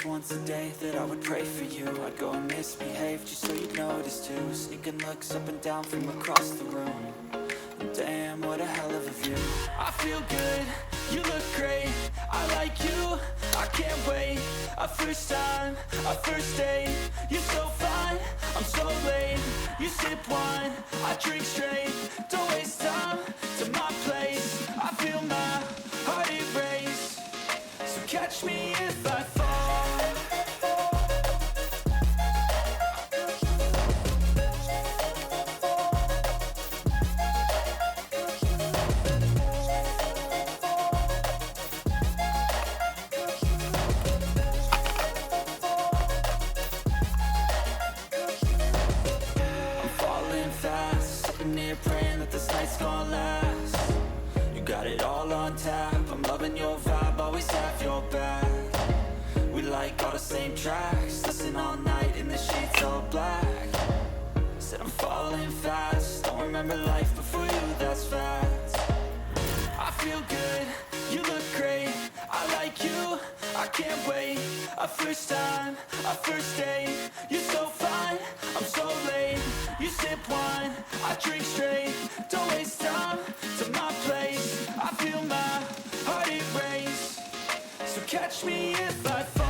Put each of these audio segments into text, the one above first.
just once a day that I would pray for you. I'd go and misbehave just so you'd notice too. Sneaking looks up and down from across the room. Damn, what a hell of a view. I feel good, you look great, I like you, I can't wait. A first time, a first date, you're so fine, I'm so late. You sip wine, I drink straight, don't waste time to my place. I feel my heart erase, so catch me if I fall. Praying that this night's gonna last. You got it all on tap, I'm loving your vibe, always have your back. We like all the same tracks, listen all night in the sheets all black. Said I'm falling fast, don't remember life before you, that's fact. I feel good, you look great, I like you, I can't wait. A first time, a first date, you're so fine, I'm so late. You sip wine, I drink straight, don't waste time to my place. I feel my heart erase, so catch me if I fall.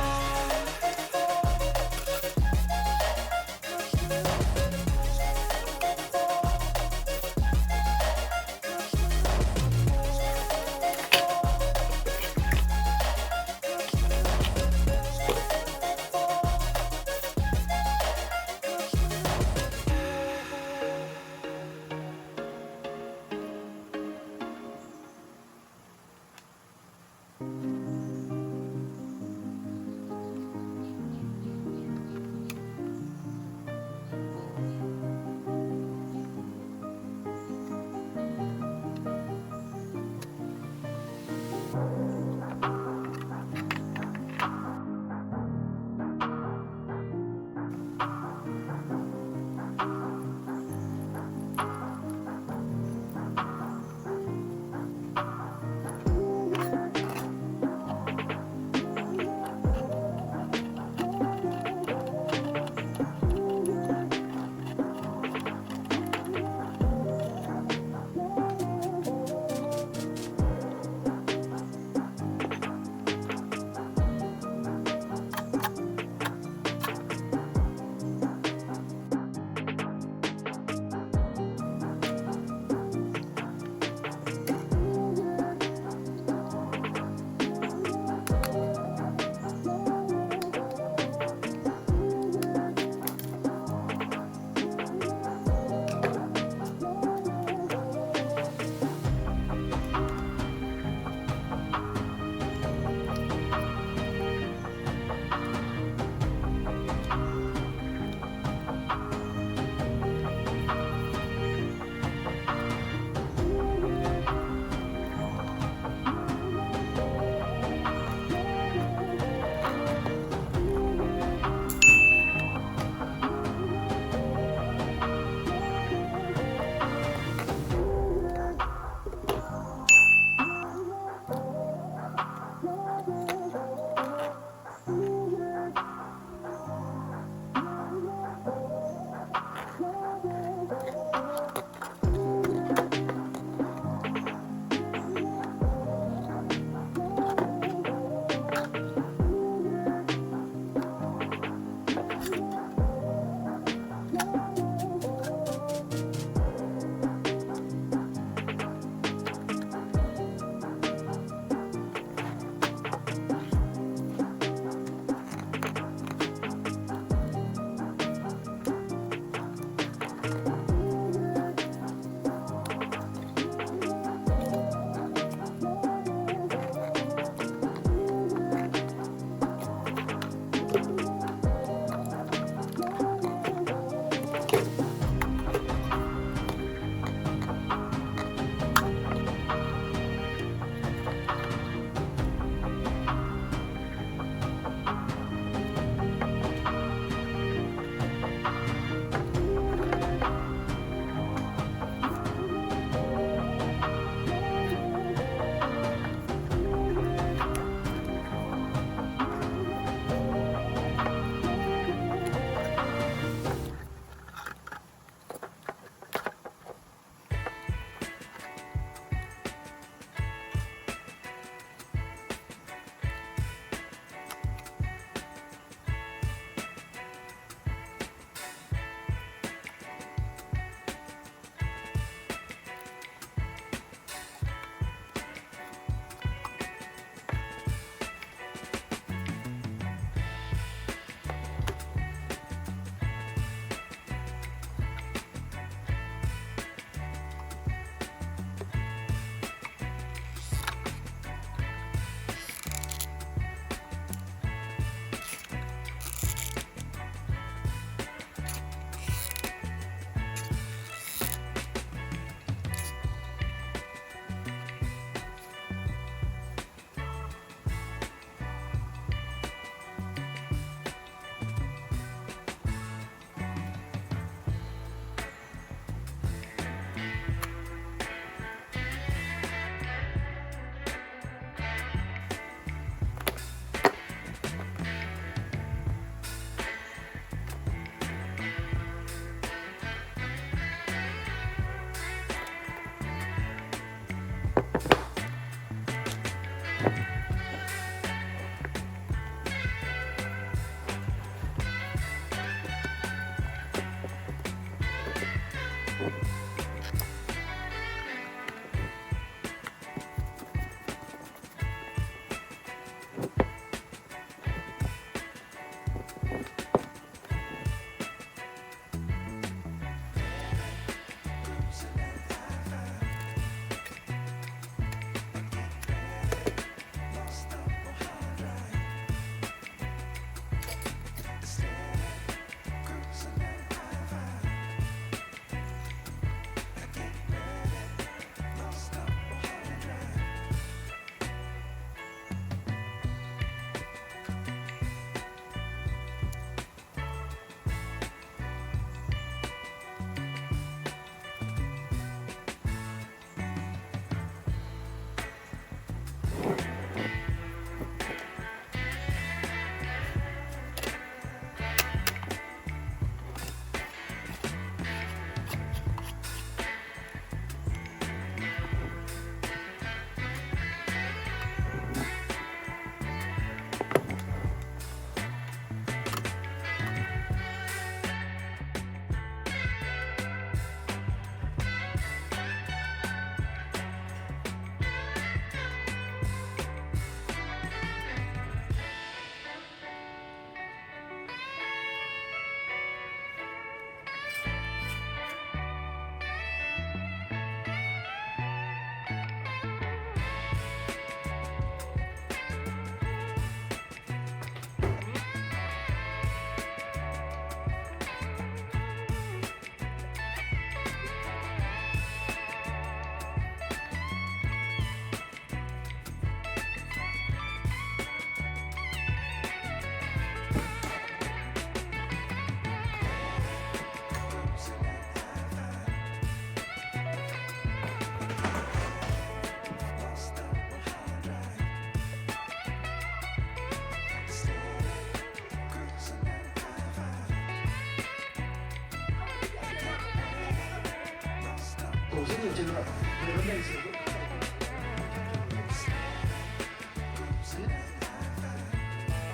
rất nhiều trường hợp về vấn đề sử dụng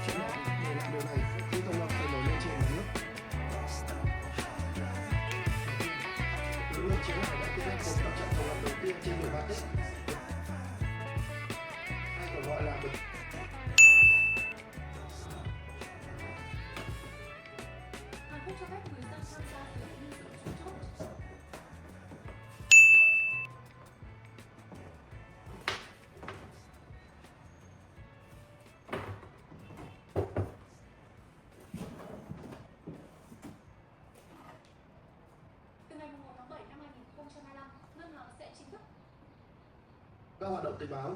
chuyện này để làm điều này khi công an phải nổi lên trên mặt nước. Lực lượng chiến hải đã tiến hành cuộc tập trận thành lập đầu tiên trên biển Baltic, hay còn gọi là Hàn Quốc cho phép người dân tham gia phiếu đi dự trú chốt. Từ ngày 1 tháng 7 năm 2025, ngân hàng sẽ chính thức các hoạt động tình báo.